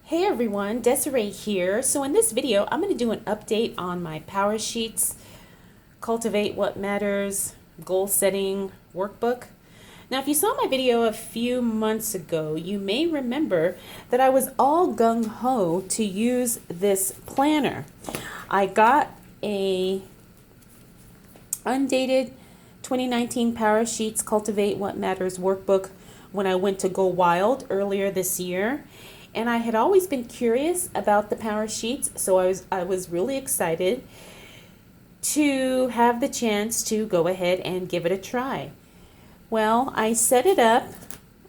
Hey everyone, Desiree here. So in this video, I'm going to do an update on my PowerSheets Cultivate What Matters Goal Setting Workbook. Now, if you saw my video a few months ago, you may remember that I was all gung-ho to use this planner. I got a undated 2019 PowerSheets Cultivate What Matters Workbook when I went to Go Wild earlier this year. And I had always been curious about the PowerSheets, so I was really excited to have the chance to go ahead and give it a try. Well, I set it up.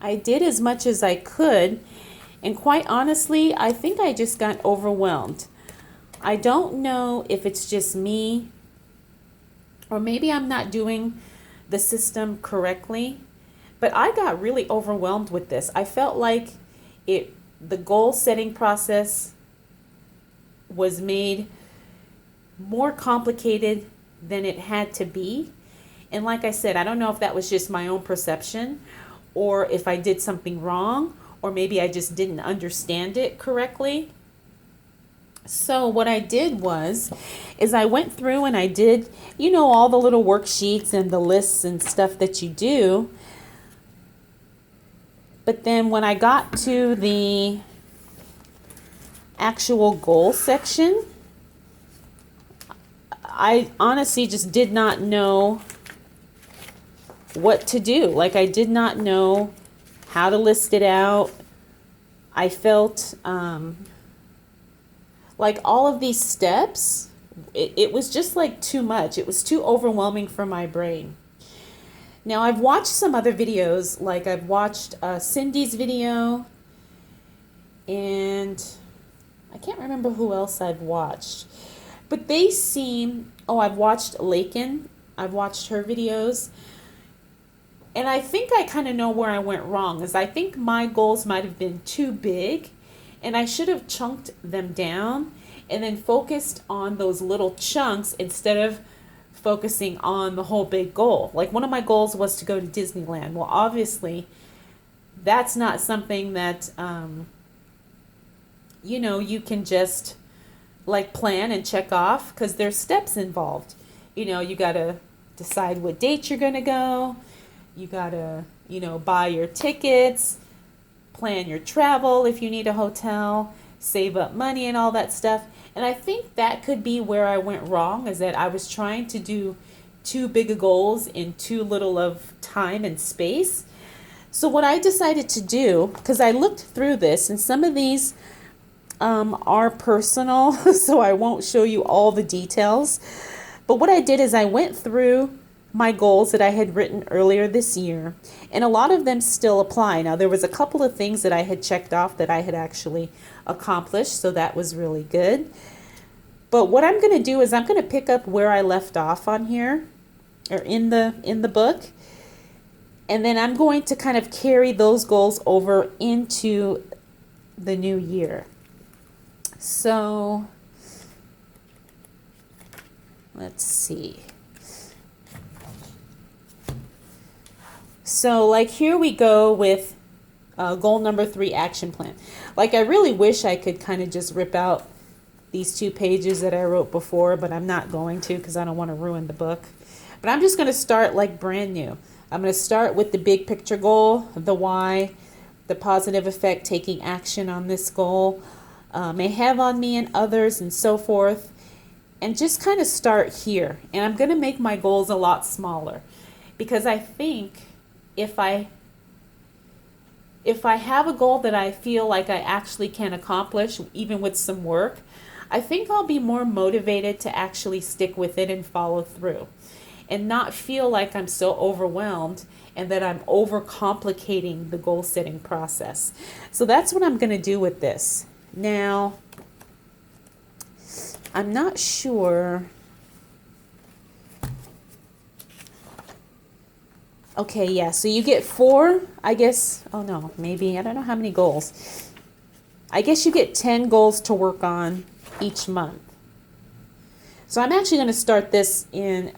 I did as much as I could, and quite honestly, I think I just got overwhelmed. I don't know if it's just me, or maybe I'm not doing the system correctly, but I got really overwhelmed with this. I felt like the goal setting process was made more complicated than it had to be. And like I said, I don't know if that was just my own perception or if I did something wrong, or maybe I just didn't understand it correctly. So what I did is I went through and I did, all the little worksheets and the lists and stuff that you do. But then when I got to the actual goal section, I honestly just did not know what to do. Like, I did not know how to list it out. I felt like all of these steps, it was just like too much. It was too overwhelming for my brain. Now, I've watched some other videos, like I've watched Cindy's video, and I can't remember who else I've watched. But they seem, I've watched Lakin. I've watched her videos. And I think I kind of know where I went wrong, is I think my goals might have been too big, and I should have chunked them down and then focused on those little chunks instead of focusing on the whole big goal. Like, one of my goals was to go to Disneyland. Well, obviously, that's not something that, you can just like plan and check off, because there's steps involved. You got to decide what date you're going to go. You got to, buy your tickets, plan your travel if you need a hotel, save up money and all that stuff. And I think that could be where I went wrong, is that I was trying to do too big of goals in too little of time and space. So what I decided to do, because I looked through this, and some of these are personal, so I won't show you all the details. But what I did is I went through my goals that I had written earlier this year, and a lot of them still apply. Now, there was a couple of things that I had checked off that I had actually accomplished, so that was really good. But what I'm going to do is I'm going to pick up where I left off on here, or in the book, and then I'm going to kind of carry those goals over into the new year. So let's see. So like, here we go with goal number 3, action plan. Like, I really wish I could kind of just rip out these 2 pages that I wrote before, but I'm not going to, because I don't want to ruin the book. But I'm just going to start like brand new. I'm going to start with the big picture goal, the why, the positive effect taking action on this goal may have on me and others, and so forth. And just kind of start here. And I'm going to make my goals a lot smaller, because I think if I have a goal that I feel like I actually can accomplish, even with some work, I think I'll be more motivated to actually stick with it and follow through, and not feel like I'm so overwhelmed and that I'm overcomplicating the goal setting process. So that's what I'm going to do with this. Now, I'm not sure. Okay, yeah, so you get 4, I guess. Oh no, maybe, I don't know how many goals. I guess you get 10 goals to work on each month. So I'm actually going to start this in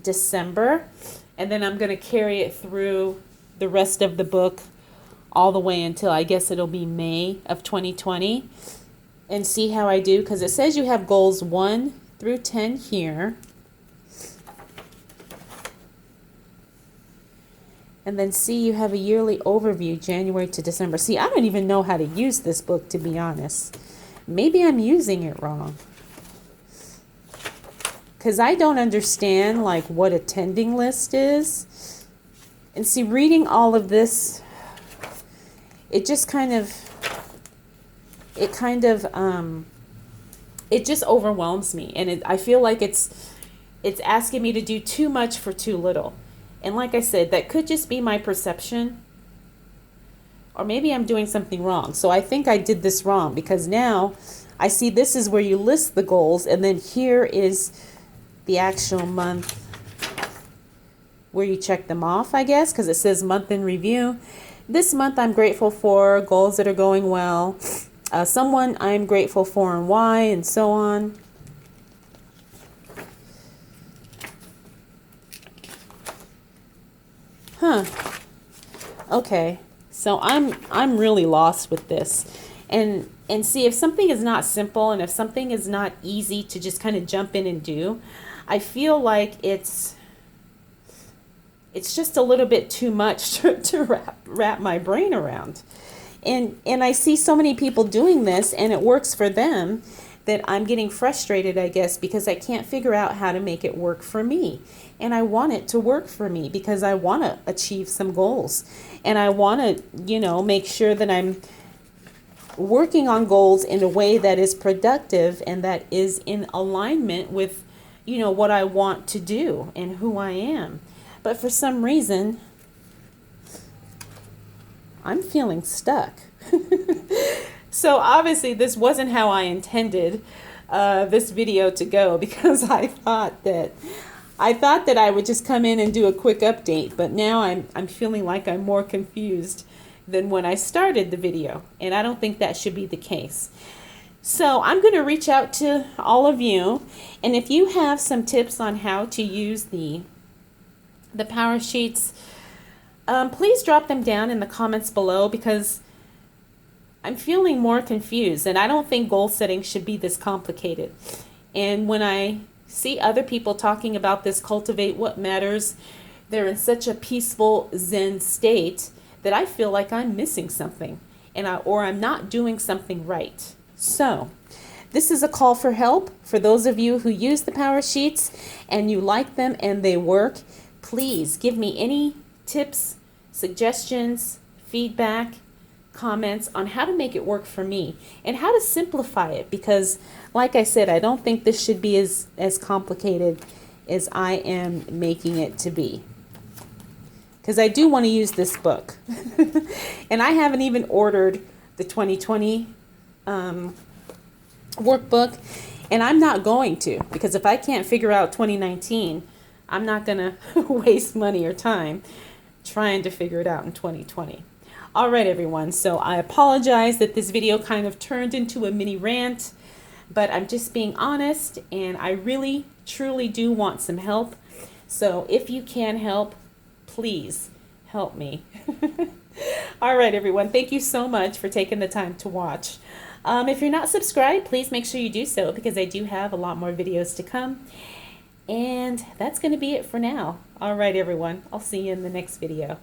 December, and then I'm going to carry it through the rest of the book all the way until I guess it'll be May of 2020 and see how I do, because it says you have goals 1 through 10 here. And then see, you have a yearly overview, January to December. See, I don't even know how to use this book, to be honest. Maybe I'm using it wrong. Because I don't understand, like, what attending list is. And see, reading all of this, it just it just overwhelms me. And I feel like it's asking me to do too much for too little. And like I said, that could just be my perception, or maybe I'm doing something wrong. So I think I did this wrong, because now I see this is where you list the goals, and then here is the actual month where you check them off, I guess, because it says month in review. This month I'm grateful for, goals that are going well, someone I'm grateful for and why, and so on. Okay, so I'm really lost with this. And see, if something is not simple, and if something is not easy to just kind of jump in and do, I feel like it's just a little bit too much to wrap my brain around. And I see so many people doing this, and it works for them, that I'm getting frustrated, I guess, because I can't figure out how to make it work for me. And I want it to work for me because I want to achieve some goals. And I want to, make sure that I'm working on goals in a way that is productive and that is in alignment with, what I want to do and who I am. But for some reason, I'm feeling stuck. So obviously this wasn't how I intended this video to go, because I thought that I would just come in and do a quick update, but now I'm feeling like I'm more confused than when I started the video, and I don't think that should be the case. So I'm going to reach out to all of you, and if you have some tips on how to use the PowerSheets, please drop them down in the comments below, because I'm feeling more confused, and I don't think goal setting should be this complicated. And when I see other people talking about this cultivate what matters, they're in such a peaceful Zen state that I feel like I'm missing something, or I'm not doing something right. So this is a call for help for those of you who use the PowerSheets and you like them and they work. Please give me any tips, suggestions, feedback, comments on how to make it work for me and how to simplify it, because like I said, I don't think this should be as complicated as I am making it to be, because I do want to use this book. And I haven't even ordered the 2020 workbook, and I'm not going to, because if I can't figure out 2019, I'm not going to waste money or time trying to figure it out in 2020. All right, everyone. So I apologize that this video kind of turned into a mini rant, but I'm just being honest, and I really, truly do want some help. So if you can help, please help me. All right, everyone. Thank you so much for taking the time to watch. If you're not subscribed, please make sure you do so, because I do have a lot more videos to come. And that's going to be it for now. All right, everyone. I'll see you in the next video.